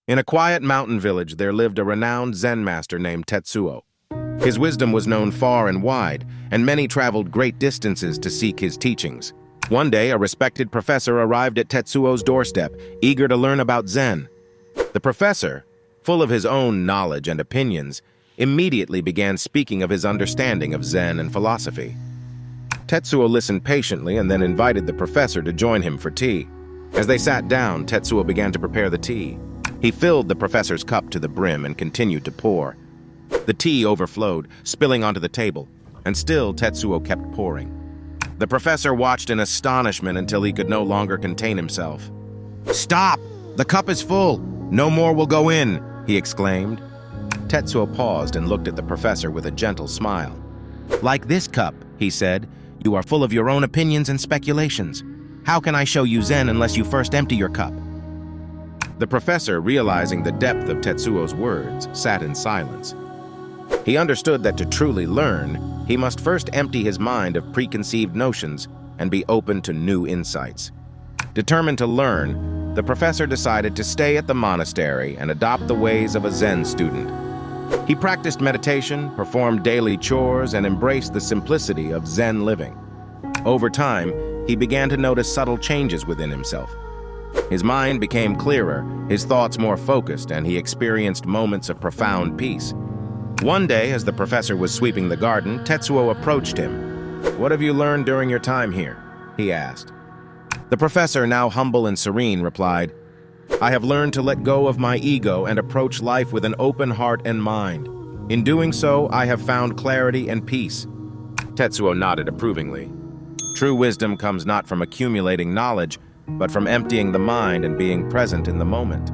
In a quiet mountain village, there lived a renowned Zen master named Tetsuo. His wisdom was known far and wide, and many traveled great distances to seek his teachings. One day, a respected professor arrived at Tetsuo's doorstep, eager to learn about Zen. The professor, full of his own knowledge and opinions, immediately began speaking of his understanding of Zen and philosophy. Tetsuo listened patiently and then invited the professor to join him for tea. As they sat down, Tetsuo began to prepare the tea. He filled the professor's cup to the brim and continued to pour. The tea overflowed, spilling onto the table, and still Tetsuo kept pouring. The professor watched in astonishment until he could no longer contain himself. "Stop! The cup is full! No more will go in!" he exclaimed. Tetsuo paused and looked at the professor with a gentle smile. "Like this cup," he said, "you are full of your own opinions and speculations. How can I show you Zen unless you first empty your cup?" The professor, realizing the depth of Tetsuo's words, sat in silence. He understood that to truly learn, he must first empty his mind of preconceived notions and be open to new insights. Determined to learn, the professor decided to stay at the monastery and adopt the ways of a Zen student. He practiced meditation, performed daily chores, and embraced the simplicity of Zen living. Over time, he began to notice subtle changes within himself. His mind became clearer, his thoughts more focused, and he experienced moments of profound peace. One day, as the professor was sweeping the garden, Tetsuo approached him. "What have you learned during your time here?" he asked. The professor, now humble and serene, replied, "I have learned to let go of my ego and approach life with an open heart and mind. In doing so, I have found clarity and peace." Tetsuo nodded approvingly. True wisdom comes not from accumulating knowledge, but from emptying the mind and being present in the moment.